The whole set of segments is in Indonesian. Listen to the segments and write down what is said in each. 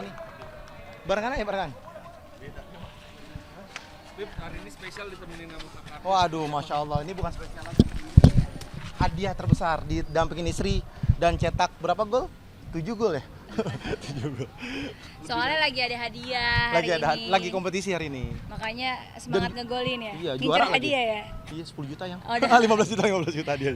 ini. Barengan aja barengan. Bib, hari ini spesial ditemenin sama kakak. Waduh, masya Allah, ini bukan spesial lagi. Hadiah terbesar didampingin istri dan cetak berapa gol? 7 gol ya. 7 gol. Soalnya lagi ada hadiah Lagi hari ada ini. lagi kompetisi hari ini. Makanya semangat ngegolin ya. Iya, Ngincer juara lagi. hadiah ya. Iya, 10 juta yang. Oh, udah. 15 juta dia.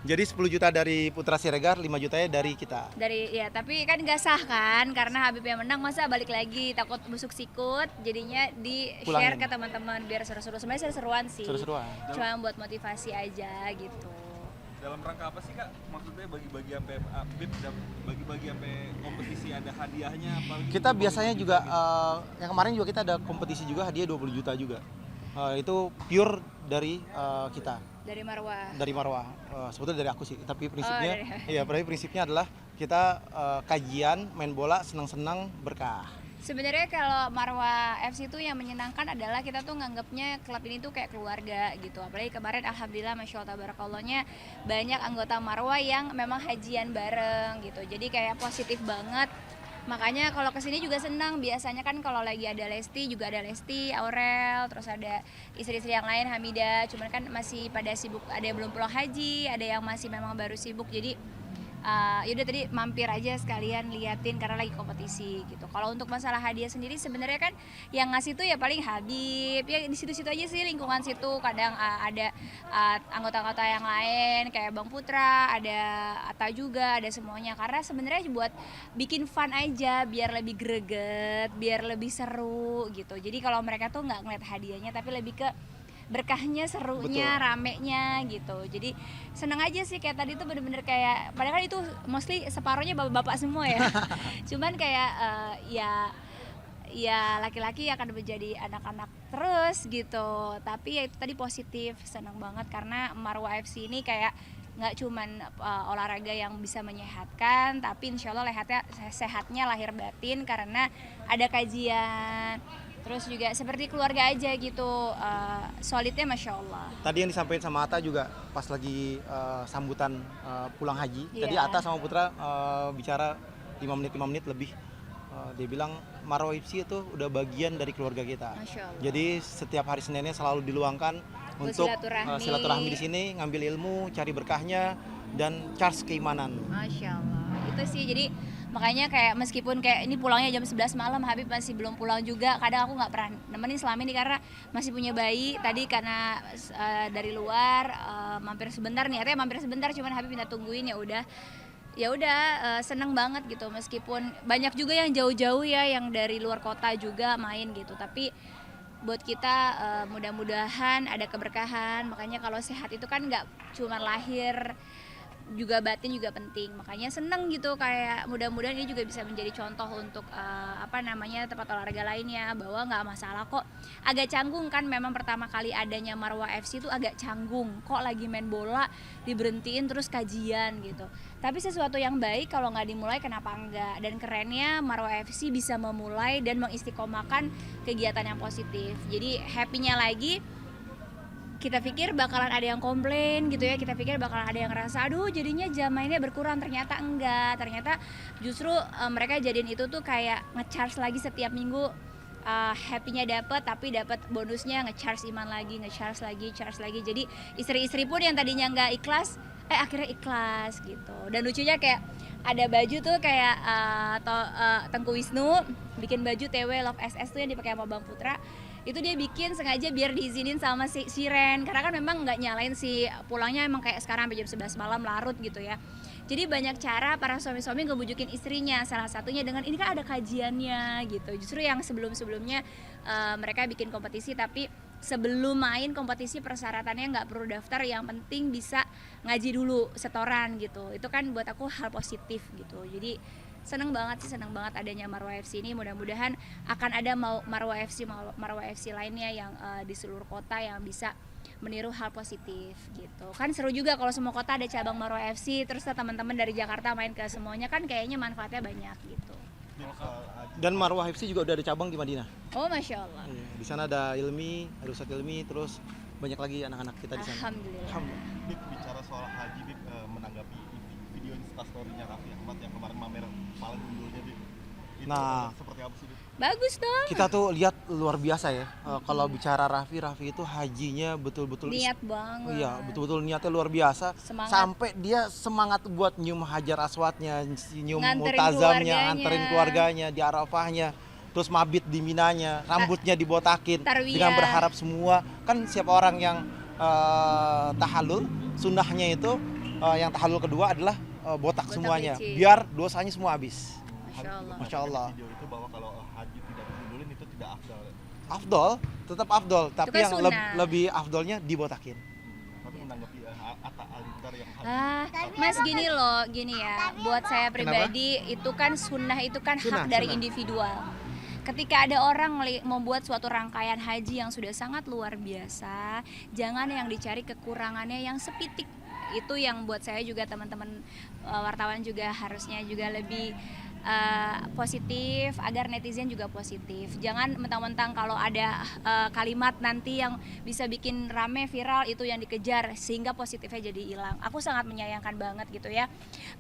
Jadi 10 juta dari Putra Siregar, 5 jutanya dari kita. Dari ya, tapi kan nggak sah kan karena Habib yang menang, masa balik lagi takut busuk sikut, jadinya di share Pulangin. ke teman-teman biar seru-seru. Sebenarnya seru-seruan sih. Seru-seruan. Cuma buat motivasi aja gitu. Dalam rangka apa sih kak? Maksudnya bagi-bagi sampai Bib bagi-bagi sampai kompetisi ada hadiahnya apa? Kita biasanya juga yang kemarin juga kita ada kompetisi juga hadiah 20 juta juga. Itu pure dari kita, Dari Marwah. dari Marwah. Sebetulnya dari aku sih, tapi prinsipnya dari- iya, prinsipnya adalah kita kajian, main bola, senang-senang, berkah. Sebenarnya kalau Marwah FC itu yang menyenangkan adalah kita tuh nganggapnya klub ini tuh kayak keluarga gitu. Apalagi kemarin alhamdulillah masya Allah tabarakallah-nya banyak anggota Marwah yang memang hajian bareng gitu. Jadi kayak positif banget. Makanya kalau kesini juga senang. Biasanya kan kalau lagi ada Lesti juga ada Lesti, Aurel, terus ada istri-istri yang lain Hamidah. Cuman kan masih pada sibuk, ada yang belum pulang haji, ada yang masih memang baru sibuk. Jadi yaudah tadi mampir aja sekalian liatin karena lagi kompetisi gitu. Kalau untuk masalah hadiah sendiri sebenarnya kan yang ngasih tuh ya paling Habib ya, di situ-situ aja sih, lingkungan situ. Kadang ada anggota-anggota yang lain kayak Bang Putra, ada Atta juga, ada semuanya. Karena sebenarnya buat bikin fun aja, biar lebih greget, biar lebih seru gitu. Jadi kalau mereka tuh nggak ngeliat hadiahnya tapi lebih ke berkahnya, serunya, Betul. ramenya gitu. Jadi seneng aja sih, kayak tadi tuh bener-bener kayak, padahal kan itu mostly separohnya bapak-bapak semua ya. Cuman kayak ya laki-laki akan menjadi anak-anak terus gitu. Tapi ya itu tadi positif, seneng banget karena Marwah FC ini kayak nggak cuman olahraga yang bisa menyehatkan, tapi insya Allah sehatnya lahir batin karena ada kajian. Terus juga seperti keluarga aja gitu, solidnya Masya Allah. Tadi yang disampaikan sama Atta juga pas lagi sambutan pulang haji. Iya. Tadi Atta sama Putra bicara 5 menit lebih. Dia bilang Marwah FC itu udah bagian dari keluarga kita. Masya Allah. Jadi setiap hari Seninnya selalu diluangkan Buat untuk silaturahmi. silaturahmi di sini, ngambil ilmu, cari berkahnya dan charge keimanan. Masya Allah. Itu sih, jadi makanya kayak meskipun kayak ini pulangnya jam 11 malam, Habib masih belum pulang juga. Kadang aku nggak pernah nemenin selama ini karena masih punya bayi. Tadi karena dari luar mampir sebentar nih, artinya mampir sebentar, cuman Habib minta tungguin, ya udah seneng banget gitu. Meskipun banyak juga yang jauh-jauh ya, yang dari luar kota juga main gitu. Tapi buat kita mudah-mudahan ada keberkahan. Makanya kalau sehat itu kan nggak cuma lahir, juga batin juga penting. Makanya seneng gitu, kayak mudah-mudahan ini juga bisa menjadi contoh untuk tempat olahraga lainnya, bahwa nggak masalah kok. Agak canggung kan memang pertama kali adanya Marwah FC itu agak canggung, kok lagi main bola diberhentiin terus kajian gitu. Tapi sesuatu yang baik, kalau nggak dimulai kenapa enggak. Dan kerennya Marwah FC bisa memulai dan mengistiqomahkan kegiatan yang positif. Jadi happy-nya lagi, kita pikir bakalan ada yang komplain gitu ya, kita pikir bakalan ada yang ngerasa aduh jadinya jam mainnya berkurang, ternyata enggak. Ternyata justru mereka jadiin itu tuh kayak nge-charge lagi setiap minggu. Happy-nya dapet, tapi dapat bonusnya nge-charge iman lagi, nge-charge lagi, charge lagi. Jadi istri-istri pun yang tadinya nggak ikhlas, akhirnya ikhlas gitu. Dan lucunya kayak ada baju tuh kayak Tengku Wisnu bikin baju TW Love SS tuh yang dipakai sama Bang Putra. Itu dia bikin sengaja biar diizinin sama si Ren, karena kan memang nggak nyalain sih, pulangnya emang kayak sekarang sampai jam 11 malam larut gitu ya. Jadi banyak cara para suami-suami ngebujukin istrinya, salah satunya dengan ini kan ada kajiannya gitu. Justru yang sebelum-sebelumnya mereka bikin kompetisi, tapi sebelum main kompetisi persyaratannya nggak perlu daftar, yang penting bisa ngaji dulu setoran gitu. Itu kan buat aku hal positif gitu. Jadi seneng banget adanya Marwah FC ini. Mudah-mudahan akan ada Marwah FC lainnya yang di seluruh kota yang bisa meniru hal positif gitu. Kan seru juga kalau semua kota ada cabang Marwah FC, terus teman-teman dari Jakarta main ke semuanya, kan kayaknya manfaatnya banyak gitu. Dan Marwah FC juga udah ada cabang di Madinah. Oh Masya Allah. Iya, di sana ada Ilmi, ada Ustadz Ilmi, terus banyak lagi anak-anak kita di sana. Alhamdulillah. Bib, bicara soal haji, Bib, menanggapi video instastory-nya Raffi Ahmad yang kemarin mamer paling unggulnya, Bib. Nah, Seperti apa sih Bib? Bagus dong. kita tuh lihat luar biasa ya. Kalau bicara Raffi itu hajinya betul-betul Niat banget. Iya, betul-betul niatnya luar biasa. Semangat. Sampai dia semangat buat nyium hajar aswadnya, nyium Nganterin multazamnya, keluarganya. nganterin keluarganya di Arafahnya. Terus mabit di Minanya, rambutnya dibotakin Tarwiyah. dengan berharap semua. Kan siapa orang yang tahallul, sunnahnya itu yang tahallul kedua adalah botak Botak semuanya. licin. Biar dosanya semua habis. Masya Allah. Masya Allah. Video itu bahwa kalau haji tidak digundulin itu tidak afdal. Afdol, tetap afdol. Tapi kan yang sunnah. lebih afdolnya dibotakin. Tapi menanggapi Atta Halilintar yang haji. Mas gini loh, gini ya. Buat saya pribadi itu kan sunnah itu kan Sunnah, hak dari sunnah. individual. Ketika ada orang membuat suatu rangkaian haji yang sudah sangat luar biasa, jangan yang dicari kekurangannya yang sepitik. Itu yang buat saya juga teman-teman wartawan juga harusnya juga lebih positif agar netizen juga positif. Jangan mentang-mentang kalau ada kalimat nanti yang bisa bikin rame viral itu yang dikejar sehingga positifnya jadi hilang. Aku sangat menyayangkan banget gitu ya.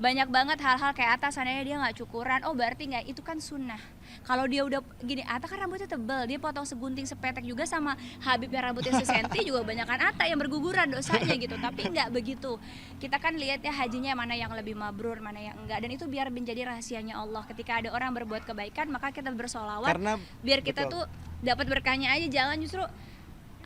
Banyak banget hal-hal kayak Atta seandainya dia nggak cukuran, oh berarti nggak, itu kan sunnah. Kalau dia udah gini, Atta kan rambutnya tebel, dia potong segunting sepetek juga sama Habib yang rambutnya sesenti juga banyakan Atta yang berguguran dosanya gitu. Tapi nggak begitu. Kita kan lihat ya hajinya mana yang lebih mabrur, mana yang enggak, dan itu biar menjadi rahasianya Allah. Ketika ada orang berbuat kebaikan maka kita bersolawat Karena biar kita betul. tuh dapat berkahnya aja, jangan justru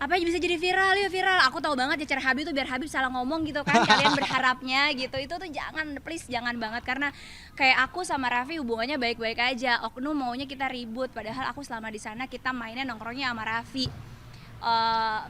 apa aja bisa jadi viral ya viral. Aku tahu banget ya cara Habib tuh biar Habib salah ngomong gitu kan kalian berharapnya gitu. Itu tuh jangan, please jangan banget, karena kayak aku sama Raffi hubungannya baik-baik aja. Oknum maunya kita ribut padahal aku selama di sana kita mainnya nongkrongnya sama Raffi.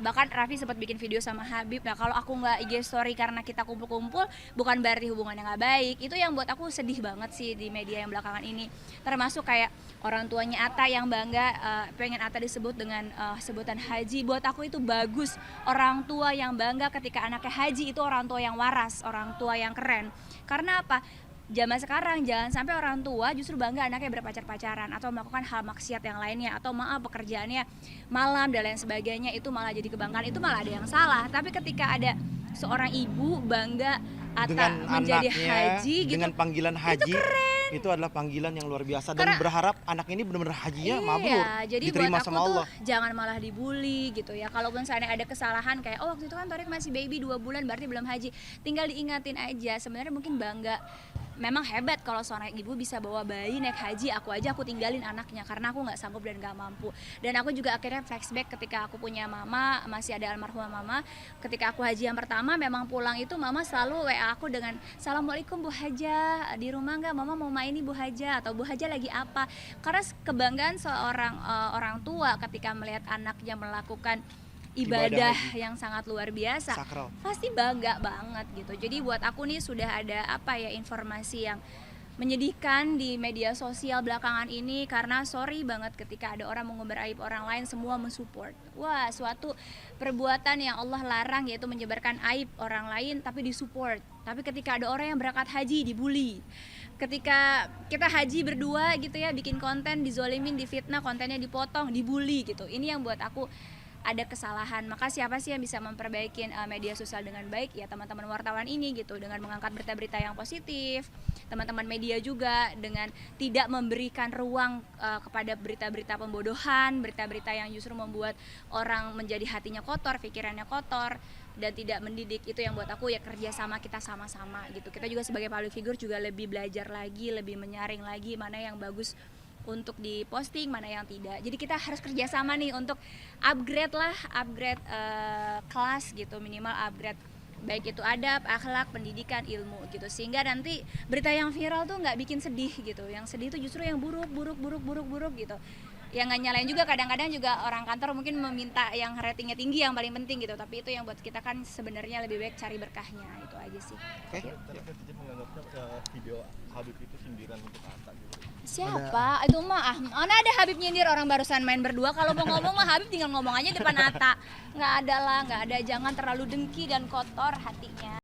Bahkan Raffi sempat bikin video sama Habib. Nah kalau aku nggak IG story karena kita kumpul-kumpul bukan berarti hubungannya nggak baik. Itu yang buat aku sedih banget sih di media yang belakangan ini. Termasuk kayak orang tuanya Atta yang bangga pengen Atta disebut dengan sebutan haji. Buat aku itu bagus. Orang tua yang bangga ketika anaknya haji itu orang tua yang waras, orang tua yang keren. Karena apa? Zaman sekarang jangan sampai orang tua justru bangga anaknya berpacar-pacaran atau melakukan hal maksiat yang lainnya, atau maaf pekerjaannya malam dan lain sebagainya, itu malah jadi kebanggaan, itu malah ada yang salah. Tapi ketika ada seorang ibu bangga Atta dengan menjadi anaknya, haji gitu, dengan panggilan haji, itu adalah panggilan yang luar biasa. Dan berharap anak ini benar-benar hajinya mabrur, iya, jadi diterima buat aku sama Allah. tuh jangan malah dibully gitu ya. Kalaupun misalnya ada kesalahan kayak oh waktu itu kan Torik masih baby 2 bulan berarti belum haji, tinggal diingatin aja. Sebenarnya mungkin bangga, memang hebat kalau seorang ibu bisa bawa bayi naik haji. Aku tinggalin anaknya karena aku nggak sanggup dan nggak mampu. Dan aku juga akhirnya flashback ketika aku punya mama, masih ada almarhumah mama. Ketika aku haji yang pertama, memang pulang itu mama selalu WA aku dengan Assalamualaikum Bu Haja, di rumah nggak, mama mau main nih Bu Haja, atau Bu Haja lagi apa. Karena kebanggaan seorang orang tua ketika melihat anaknya melakukan ibadah yang sangat luar biasa, Sakral. pasti bangga banget gitu. Jadi buat aku nih sudah ada informasi yang menyedihkan di media sosial belakangan ini, karena sorry banget ketika ada orang mengumbar aib orang lain semua mensupport. Wah, suatu perbuatan yang Allah larang yaitu menyebarkan aib orang lain tapi disupport. Tapi ketika ada orang yang berangkat haji dibully. Ketika kita haji berdua gitu ya, bikin konten dizolimin, difitnah, kontennya dipotong, dibully gitu. Ini yang buat aku ada kesalahan. Maka siapa sih yang bisa memperbaiki media sosial dengan baik? Ya teman-teman wartawan ini gitu, dengan mengangkat berita-berita yang positif. Teman-teman media juga dengan tidak memberikan ruang kepada berita-berita pembodohan, berita-berita yang justru membuat orang menjadi hatinya kotor, pikirannya kotor, dan tidak mendidik. Itu yang buat aku ya kerjasama kita sama-sama gitu. Kita juga sebagai public figure juga lebih belajar lagi, lebih menyaring lagi mana yang bagus untuk diposting, mana yang tidak. Jadi kita harus kerjasama nih untuk upgrade kelas gitu, minimal upgrade baik itu adab, akhlak, pendidikan, ilmu gitu, sehingga nanti berita yang viral tuh nggak bikin sedih gitu. Yang sedih tuh justru yang buruk gitu. Yang nggak nyalain juga, kadang-kadang juga orang kantor mungkin meminta yang ratingnya tinggi, yang paling penting gitu, tapi itu yang buat kita kan sebenarnya lebih baik cari berkahnya. Itu aja sih. Oke. Tadi netizen menganggapnya video Habib itu sindiran untuk Atta gitu. Siapa? Itu mah mana ada Habib nyindir, orang barusan main berdua. Kalau mau ngomong mah Habib tinggal ngomong aja depan Atta. Nggak ada. Jangan terlalu dengki dan kotor hatinya.